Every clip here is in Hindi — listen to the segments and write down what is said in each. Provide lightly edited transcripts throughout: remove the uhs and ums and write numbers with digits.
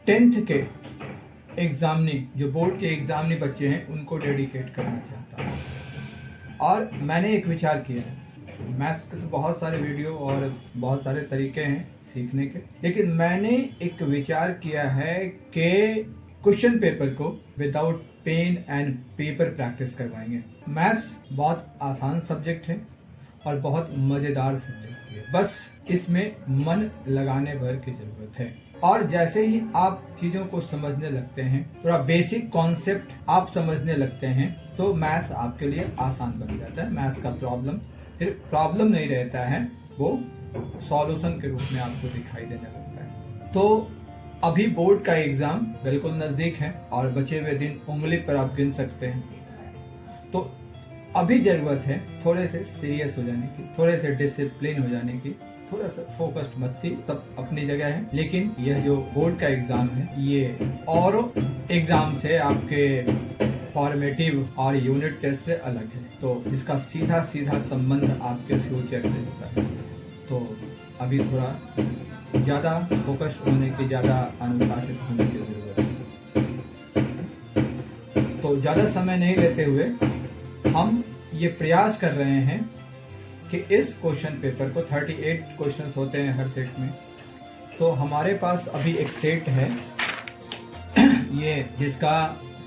10th के एग्जामिनी, जो बोर्ड के एग्जामिनी बच्चे हैं, उनको डेडिकेट करना चाहता हूँ। और मैंने एक विचार किया है, मैथ्स के तो बहुत सारे वीडियो और बहुत सारे तरीके हैं सीखने के, लेकिन मैंने एक विचार किया है कि क्वेश्चन पेपर को without pen and paper practice करवाएंगे। मैथ्स बहुत आसान सब्जेक्ट है और बहुत मज़ेदार सब्जेक्ट है, बस इसमें मन लगाने भर की ज़रूरत है। और जैसे ही आप चीज़ों को समझने लगते हैं, थोड़ा बेसिक कॉन्सेप्ट आप समझने लगते हैं, तो मैथ्स आपके लिए आसान बन जाता है। मैथ्स का प्रॉब्लम फिर प्रॉब्लम नहीं रहता है, वो सॉल्यूशन के रूप में आपको दिखाई देने लगता है। तो अभी बोर्ड का एग्ज़ाम बिल्कुल नज़दीक है और बचे हुए दिन उंगली पर आप गिन सकते हैं। तो अभी ज़रूरत है थोड़े से सीरियस हो जाने की, थोड़े से डिसिप्लिन हो जाने की, थोड़ा सा फोकस्ड, मस्ती सब अपनी जगह है। लेकिन यह जो बोर्ड का एग्ज़ाम है, ये और एग्ज़ाम से आपके फॉर्मेटिव और यूनिट टेस्ट से अलग है, तो इसका सीधा सीधा संबंध आपके फ्यूचर से होता है। तो अभी थोड़ा ज़्यादा फोकस्ड होने की, ज़्यादा अनुशासित होने की ज़रूरत है। तो ज़्यादा समय नहीं लेते हुए हम ये प्रयास कर रहे हैं कि इस क्वेश्चन पेपर को 38 क्वेश्चंस होते हैं हर सेट में, तो हमारे पास अभी एक सेट है ये जिसका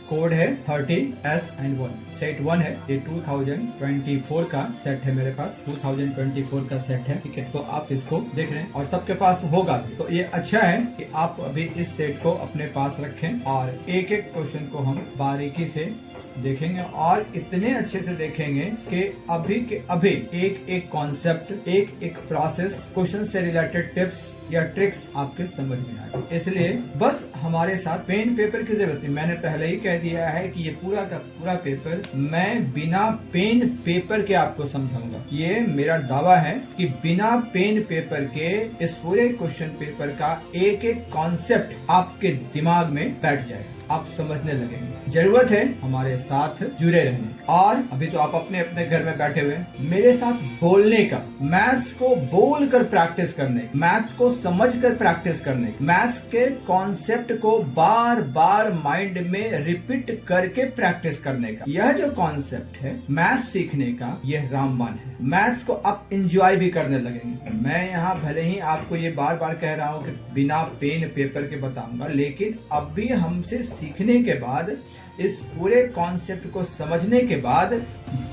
कोड है 30S1, सेट 1 है। ये 2024 का सेट है, मेरे पास 2024 का सेट है, ठीक है। तो आप इसको देख रहे हैं और सबके पास होगा भी, तो ये अच्छा है कि आप अभी इस सेट को अपने पास रखें और एक एक क्वेश्चन को हम बारीकी से देखेंगे और इतने अच्छे से देखेंगे कि अभी के अभी एक एक कॉन्सेप्ट, एक एक प्रोसेस, क्वेश्चन से रिलेटेड टिप्स या ट्रिक्स आपके समझ में आए। इसलिए बस हमारे साथ पेन पेपर की जरूरत नहीं। मैंने पहले ही कह दिया है कि ये पूरा का पूरा पेपर मैं बिना पेन पेपर के आपको समझाऊंगा। ये मेरा दावा है कि बिना पेन पेपर के इस पूरे क्वेश्चन पेपर का एक एक कॉन्सेप्ट आपके दिमाग में बैठ जाएगा, आप समझने लगेंगे। जरूरत है हमारे साथ जुड़े रहने। और अभी तो आप अपने अपने घर में बैठे हुए मेरे साथ बोलने का, मैथ्स को बोल कर प्रैक्टिस करने, मैथ्स को समझ कर प्रैक्टिस करने, मैथ्स के कॉन्सेप्ट को बार बार माइंड में रिपीट करके प्रैक्टिस करने का, यह जो कॉन्सेप्ट है मैथ्स सीखने का, यह रामबाण है। मैथ्स को आप एंजॉय भी करने लगेंगे। मैं यहाँ भले ही आपको ये बार बार कह रहा हूँ कि बिना पेन पेपर के बताऊंगा, लेकिन अब भी हमसे सीखने के बाद, इस पूरे कॉन्सेप्ट को समझने के बाद,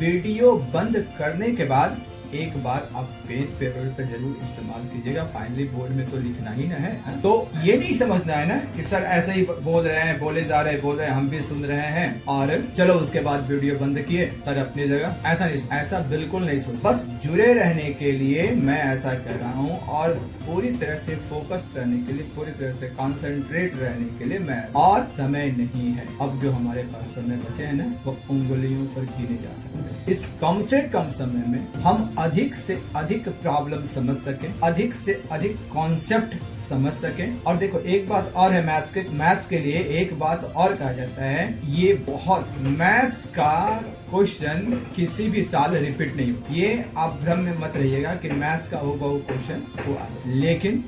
वीडियो बंद करने के बाद एक बार आप पेन पेपर पे जरूर इस्तेमाल कीजिएगा। फाइनली बोर्ड में तो लिखना ही ना है। तो ये नहीं समझना है ना कि सर ऐसे ही बोल रहे हैं, बोले जा रहे हैं, बोल रहे हैं, हम भी सुन रहे हैं और चलो उसके बाद वीडियो बंद किए सर अपनी जगह। ऐसा नहीं, ऐसा बिल्कुल नहीं सोच। बस जुड़े रहने के लिए मैं ऐसा कह रहा हूँ और पूरी तरह से फोकस्ड रहने के लिए, पूरी तरह से कॉन्सेंट्रेट रहने के लिए मैं, और समय नहीं है। अब जो हमारे पास समय बचे हैं ना, वो उंगलियों पर गिने जा सकते हैं। इस कम से कम समय में हम अधिक से अधिक प्रॉब्लम समझ सके, अधिक से अधिक कॉन्सेप्ट समझ सके। और देखो एक बात और है, मैथ्स के लिए एक बात और कहा जाता है, ये बहुत, मैथ्स का क्वेश्चन किसी भी साल रिपीट नहीं हो। ये आप भ्रम में मत रहिएगा कि मैथ्स का हूबहू क्वेश्चन हुआ, लेकिन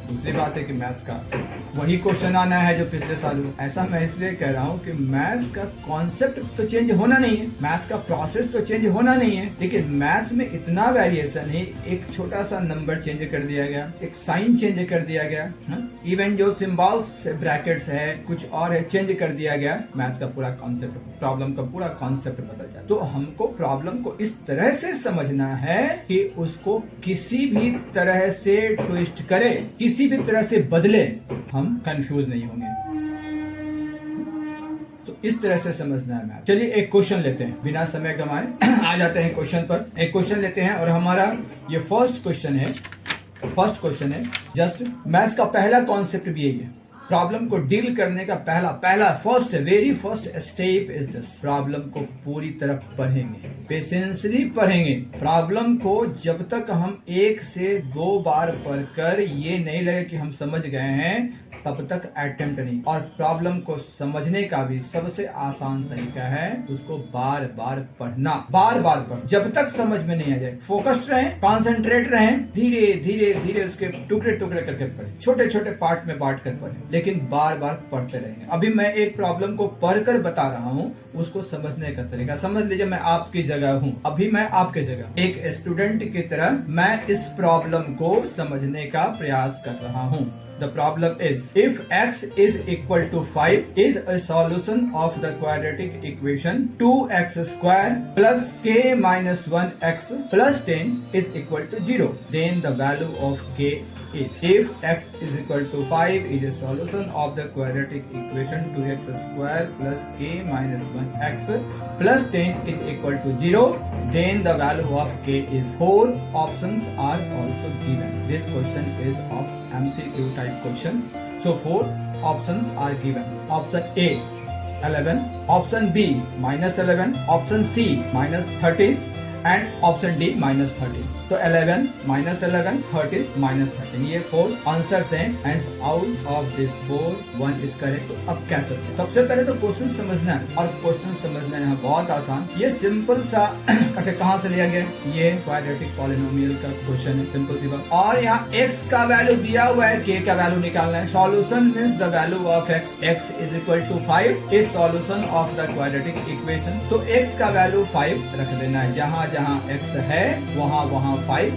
दूसरी बात है कि मैथ्स का वही क्वेश्चन आना है जो पिछले साल हुआ। ऐसा मैं इसलिए कह रहा हूँ कि मैथ्स का कॉन्सेप्ट तो चेंज होना नहीं है, मैथ्स का प्रोसेस तो चेंज होना नहीं है, लेकिन मैथ्स में इतना वेरिएशन है, एक छोटा सा नंबर चेंज कर दिया गया, एक साइन चेंज कर दिया गया, इवन जो सिंबल्स, ब्रैकेट्स है, कुछ और है, चेंज कर दिया गया। मैथ्स का पूरा कॉन्सेप्ट, प्रॉब्लम का पूरा कॉन्सेप्ट बदल जाए। तो हमको प्रॉब्लम को इस तरह से समझना है कि उसको किसी भी तरह से ट्विस्ट करे, किसी भी तरह से बदले, हम कंफ्यूज नहीं होंगे। तो इस तरह से समझना है मैथ। चलिए एक क्वेश्चन लेते हैं, बिना समय गंवाए आ जाते हैं क्वेश्चन पर। एक क्वेश्चन लेते हैं और हमारा ये फर्स्ट क्वेश्चन है। जस्ट मैथ्स का पहला कॉन्सेप्ट भी यही है, प्रॉब्लम को डील करने का very first step is this. Problem को पूरी तरह पढ़ेंगे, पेशेंसली पढ़ेंगे। प्रॉब्लम को जब तक हम 1 से 2 बार पढ़कर ये नहीं लगे कि हम समझ गए हैं, तब तक अटेम्प्ट नहीं। और प्रॉब्लम को समझने का भी सबसे आसान तरीका है उसको बार बार पढ़ना, बार बार पढ़, जब तक समझ में नहीं आ जाए। फोकस्ड रहें, कॉन्सेंट्रेट रहें, धीरे धीरे धीरे उसके टुकड़े टुकड़े करके पढ़े, छोटे छोटे पार्ट में बांट कर पढ़े, लेकिन बार बार पढ़ते रहेंगे। अभी मैं एक प्रॉब्लम को पढ़कर बता रहा हूँ, उसको समझने का तरीका समझ लीजिए। मैं आपकी जगह हूँ, अभी मैं आपके जगह एक स्टूडेंट की तरह मैं इस प्रॉब्लम को समझने का प्रयास कर रहा हूँ। The problem is, if x is equal to 5 is a solution of the quadratic equation 2x square plus k minus 1x plus 10 is equal to 0, then the value of k is. If x is equal to 5 is a solution of the quadratic equation 2x square plus k minus 1x plus 10 is equal to 0, then the value of k is. 4 options are also given. This question is of MCQ type question. So 4 options are given. Option A 11, option B minus 11, option C minus 13 and option D minus 13. तो 11 minus 11 13 minus 13 ये 4 आंसर्स हैं and out of this 4 1 is correct. तो अब क्या सकते हैं, सबसे पहले तो क्वेश्चन समझना है, और क्वेश्चन समझना यहाँ बहुत आसान। ये सिंपल सा अच्छा कहाँ से लिया गया, ये क्वाड्रेटिक पॉलिनोमियल का क्वेश्चन है, सिंपल सी बात। और यहाँ x का वैल्यू दिया हुआ है, k का वैल्यू निकालना है। Solution means the value of x is equal to 5 is solution of the quadratic equation. तो x का वैल्यू 5 रख देना है, जहाँ जहाँ x है वहाँ वहाँ 5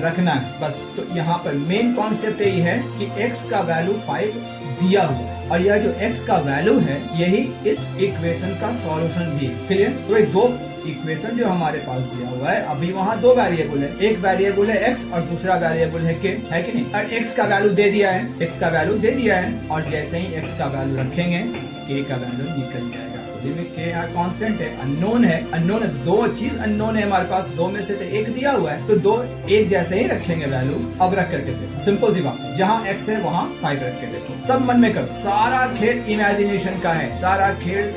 रखना है बस। तो यहाँ पर मेन कॉन्सेप्ट यही है कि x का वैल्यू 5 दिया हुआ है, और यह जो x का वैल्यू है यही इस इक्वेशन का सॉल्यूशन भी है। क्लियर? तो ये दो इक्वेशन जो हमारे पास दिया हुआ है, अभी वहाँ दो वेरिएबल है, एक वेरिएबल है x और दूसरा वेरिएबल है k, है कि नहीं? और x का वैल्यू दे दिया है, x का वैल्यू दे दिया है, और जैसे ही x का वैल्यू रखेंगे k का वैल्यू निकल जाएगा। के यहाँ कांस्टेंट है, अननोन है, अननोन है, दो चीज अननोन है हमारे पास, दो में से तो एक दिया हुआ है, तो दो एक जैसे ही रखेंगे वैल्यू। अब रख करके देखो, सिंपल सी बात, जहाँ x है वहाँ 5 रख के देखो। सब मन में करो, सारा खेल इमेजिनेशन का है, सारा खेल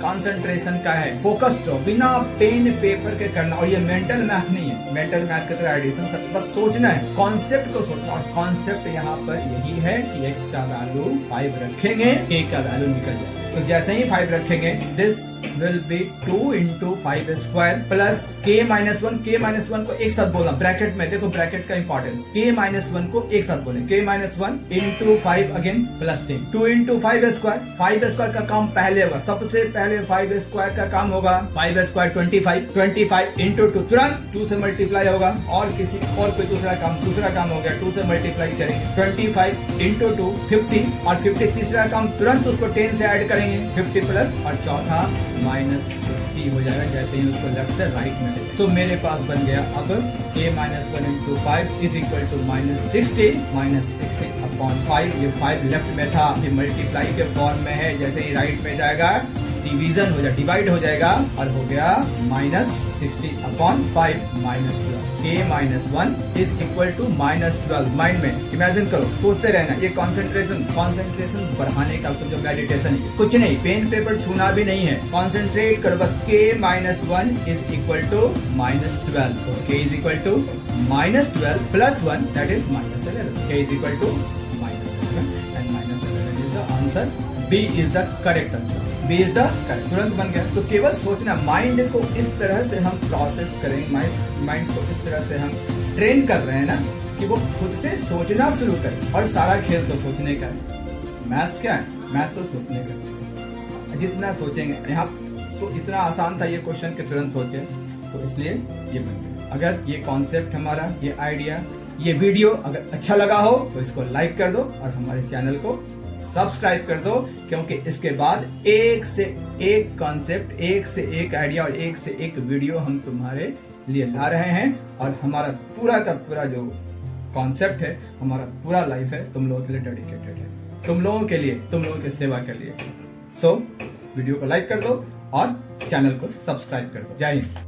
कंसंट्रेशन का है, फोकस्ड रहो, बिना पेन पेपर के करना। और ये मेंटल मैथ नहीं है, मेंटल मैथ की तरह एडिशन सब बस सोचना है, कॉन्सेप्ट को सोचना। और कॉन्सेप्ट यहाँ पर यही है कि x का वैल्यू 5 रखेंगे, k का वैल्यू निकल जाएगा। तो जैसे ही 5 रखेंगे, this will be 2 into 5 square plus k minus 1, k minus 1 को एक साथ बोलना, ब्रैकेट में देखो, ब्रैकेट का इंपॉर्टेंस, k minus 1 को एक साथ बोले, k minus 1 into 5 again plus 10, 2 into 5 square, 5 square का काम पहले होगा, सबसे पहले 5 स्क्वायर का काम होगा, 5 स्क्वायर 25, 25 into 2 तुरंत 2 से मल्टीप्लाई होगा, और किसी और कोई दूसरा काम हो गया, 2 से मल्टीप्लाई करेंगे, 25 into 2 50, और 50 तीसरा काम तुरंत उसको 10 से ऐड करेंगे, 50 प्लस, और चौथा माइनस 60 हो जाएगा, जैसे ही उसको लेफ्ट से राइट में ले। तो मेरे पास बन गया अब k minus 1 into 5 is equal to minus 60 upon 5। ये 5 लेफ्ट में था, ये मल्टीप्लाई के फॉर्म में है, जैसे ही राइट में जाएगा डिवीजन हो जाएगा, डिवाइड हो जाएगा, और हो गया minus 60 upon 5 minus 12। k minus 1 is equal to minus 12। Mind में इमेजिन करो, सोचते रहना, ये कंसंट्रेशन बढ़ाने का जो मेडिटेशन है, कुछ नहीं, पेन पेपर छूना भी नहीं है, कंसंट्रेट करो बस। k minus 1 is equal to minus 12, so k is equal to minus 12 plus 1, that is minus 11। k is equal to minus 11 and minus 11 is the answer। B is the correct answer। B is the correct, तुरंत बन गया। तो केवल सोचना, माइंड को इस तरह से हम प्रोसेस करेंगे, माइंड को इस तरह से हम ट्रेन कर रहे हैं ना, कि वो खुद से सोचना शुरू करे। और सारा खेल तो सोचने का है, मैथ्स क्या है, मैथ तो सोचने का, जितना सोचेंगे। यहाँ तो इतना आसान था ये क्वेश्चन के तुरंत सोचे, तो इसलिए ये बन गया। अगर ये कॉन्सेप्ट हमारा, ये आइडिया, ये वीडियो अगर अच्छा लगा हो तो इसको लाइक कर दो, और हमारे चैनल को सब्सक्राइब कर दो, क्योंकि इसके बाद एक से एक कॉन्सेप्ट, एक से एक आइडिया और एक से एक वीडियो हम तुम्हारे लिए ला रहे हैं। और हमारा पूरा का पूरा जो कॉन्सेप्ट है, हमारा पूरा लाइफ है तुम लोगों के लिए डेडिकेटेड है, तुम लोगों के लिए, तुम लोगों की सेवा के लिए। सो वीडियो को लाइक कर दो और चैनल को सब्सक्राइब कर दो। जय हिंद।